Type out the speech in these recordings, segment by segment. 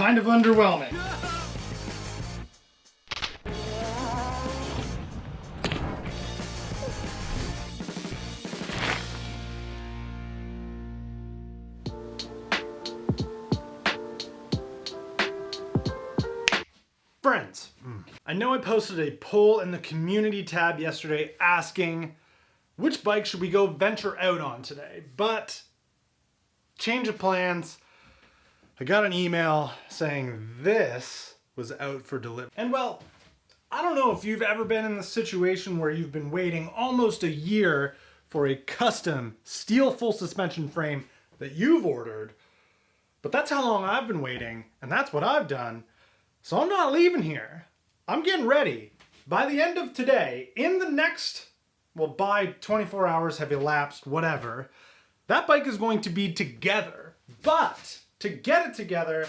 kind of underwhelming. Friends, I know I posted a poll in the community tab yesterday asking which bike should we go venture out on today, but change of plans. I got an email saying this was out for delivery. And well, I don't know if you've ever been in the situation where you've been waiting almost a year for a custom steel full suspension frame that you've ordered, but that's how long I've been waiting, and that's what I've done. So I'm not leaving here. I'm getting ready. By the end of today, in the next, well, by 24 hours have elapsed, whatever, that bike is going to be together. But to get it together,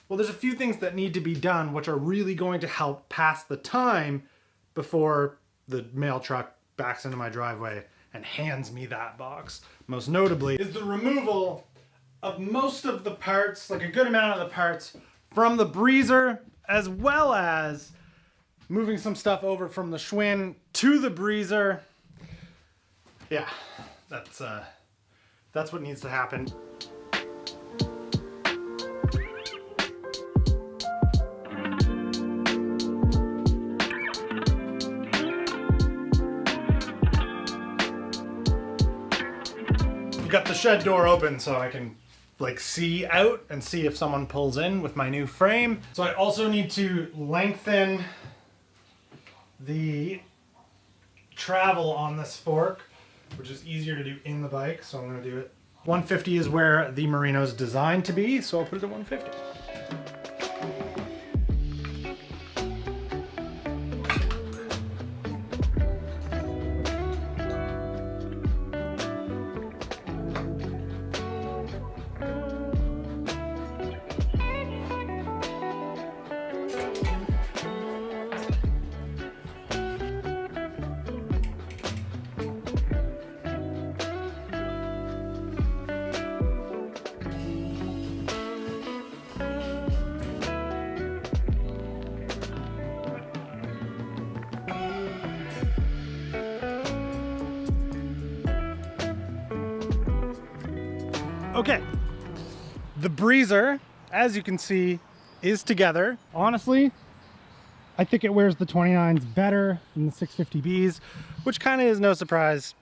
well, there's a few things that need to be done which are really going to help pass the time before the mail truck backs into my driveway and hands me that box. Most notably is the removal of most of the parts, like a good amount of the parts, from the breezer, as well as moving some stuff over from the Schwinn to the breezer. Yeah, that's what needs to happen. I've got the shed door open so I can see out and see if someone pulls in with my new frame. So I also need to lengthen the travel on this fork, which is easier to do in the bike, so I'm going to do it. 150 is where the Merino is designed to be, so I'll put it at 150. Okay, the breezer, as you can see, is together. Honestly, I think it wears the 29s better than the 650Bs, which kind of is no surprise.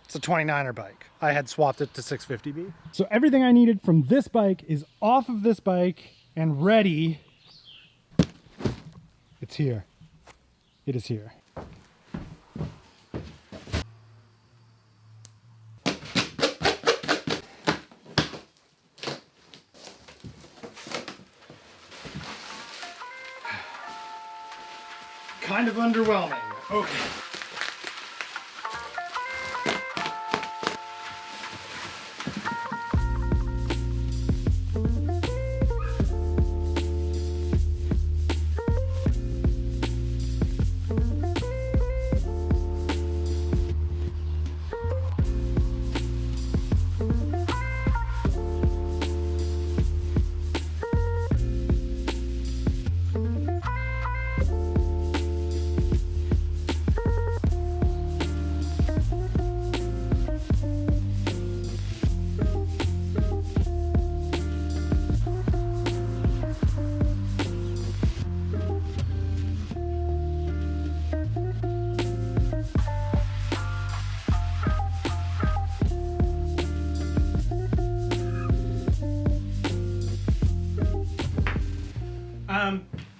It's a 29er bike. I had swapped it to 650B. So everything I needed from this bike is off of this bike and ready. It's here. It is here. Kind of underwhelming. Okay.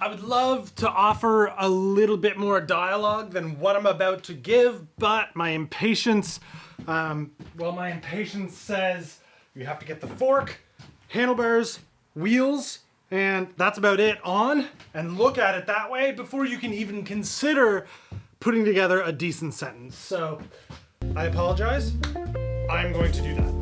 I would love to offer a little bit more dialogue than what I'm about to give, but my impatience, my impatience says you have to get the fork, handlebars, wheels, and that's about it on, and look at it that way before you can even consider putting together a decent sentence. So I apologize. I'm going to do that.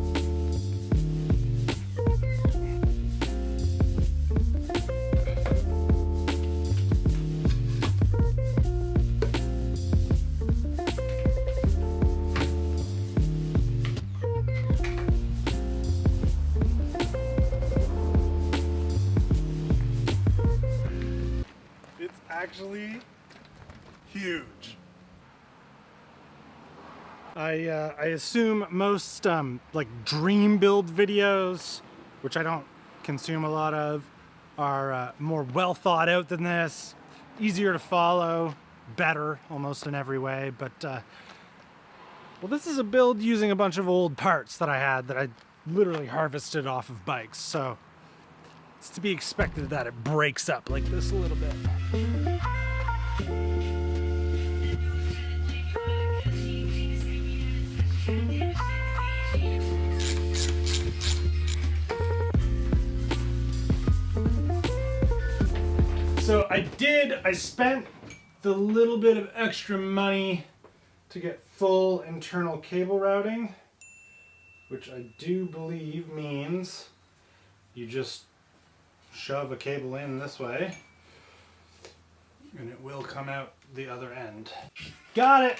actually huge. I assume most like dream build videos, which I don't consume a lot of, are more well thought out than this, easier to follow, better almost in every way. But well, this is a build using a bunch of old parts that I had that I literally harvested off of bikes, so it's to be expected that it breaks up like this a little bit. So I spent the little bit of extra money to get full internal cable routing, which I do believe means you just shove a cable in this way and it will come out the other end. Got it!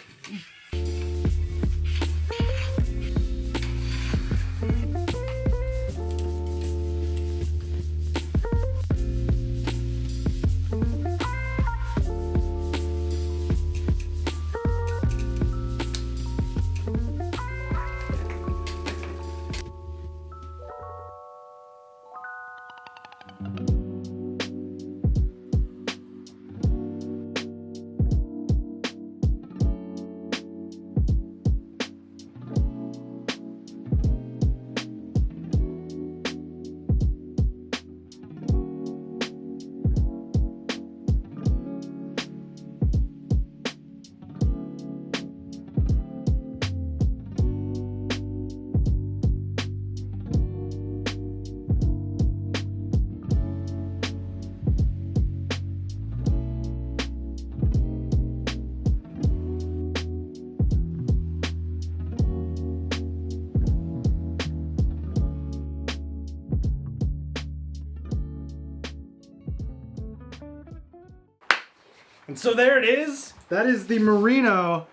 And so there it is. That is the Merino.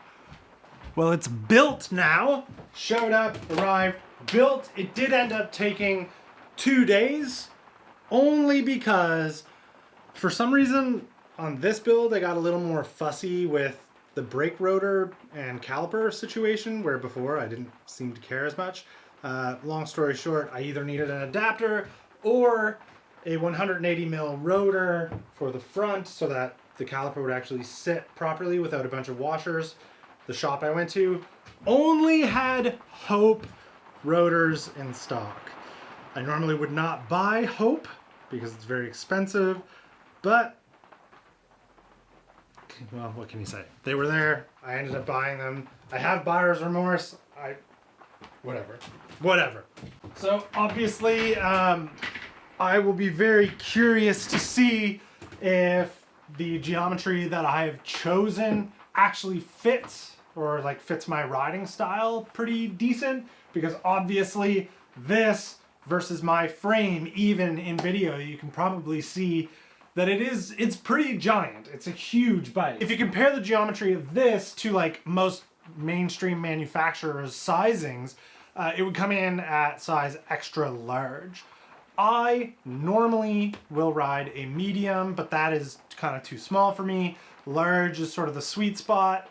Well, it's built now. Showed up, arrived, built. It did end up taking 2 days, only because for some reason on this build I got a little more fussy with the brake rotor and caliper situation, where before I didn't seem to care as much. Long story short, I either needed an adapter or a 180 mil rotor for the front so that the caliper would actually sit properly without a bunch of washers. The shop I went to only had Hope rotors in stock. I normally would not buy Hope because it's very expensive, but well, what can you say? They were there. I ended up buying them. I have buyer's remorse. Whatever. So obviously, I will be very curious to see if the geometry that I have chosen actually fits, or like fits my riding style pretty decent, because obviously this versus my frame, even in video, you can probably see that it's pretty giant. It's a huge bike. If you compare the geometry of this to like most mainstream manufacturers' sizings, it would come in at size extra large. I normally will ride a medium, but that is kind of too small for me. Large is sort of the sweet spot.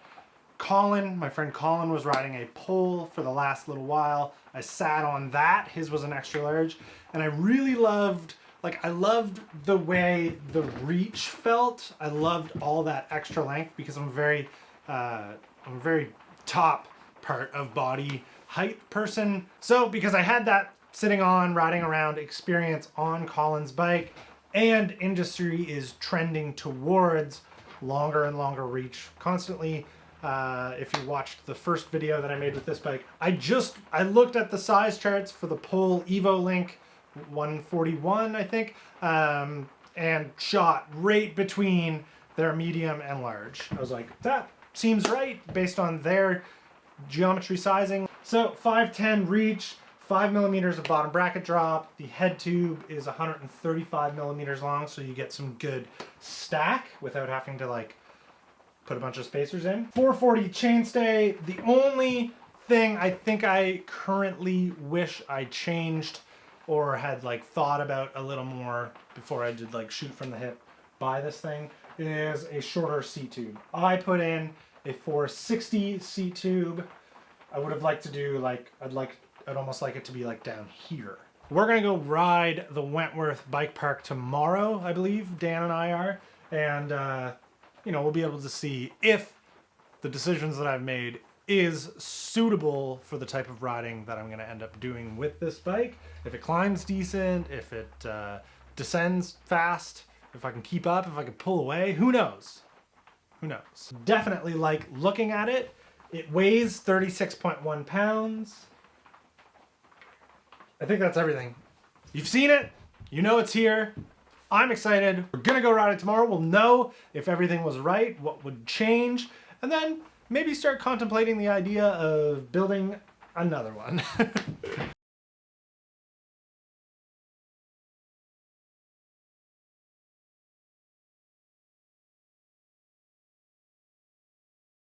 My friend Colin was riding a pole for the last little while. I sat on that. His was an extra large. And I really loved, I loved the way the reach felt. I loved all that extra length because I'm a very top part of body height person. So because I had that sitting on, riding around experience on Colin's bike, and industry is trending towards longer and longer reach constantly. If you watched the first video that I made with this bike, I looked at the size charts for the Pole Evo Link 141, I think, and shot right between their medium and large. I was like, that seems right based on their geometry sizing. So 510 reach, 5 millimeters of bottom bracket drop. The head tube is 135 millimeters long, so you get some good stack without having to put a bunch of spacers in. 440 chainstay. The only thing I think I currently wish I changed or had thought about a little more before I did shoot from the hip buy this thing is a shorter seat tube. I put in a 460 seat tube. I would have liked to do like, I'd almost like it to be like down here. We're gonna go ride the Wentworth Bike Park tomorrow, I believe, Dan and I are. And, you know, we'll be able to see if the decisions that I've made is suitable for the type of riding that I'm gonna end up doing with this bike. If it climbs decent, if it descends fast, if I can keep up, if I can pull away, who knows? Who knows? Definitely like looking at it. It weighs 36.1 pounds. I think that's everything. You've seen it. You know it's here. I'm excited. We're gonna go ride it tomorrow. We'll know if everything was right, what would change, and then maybe start contemplating the idea of building another one.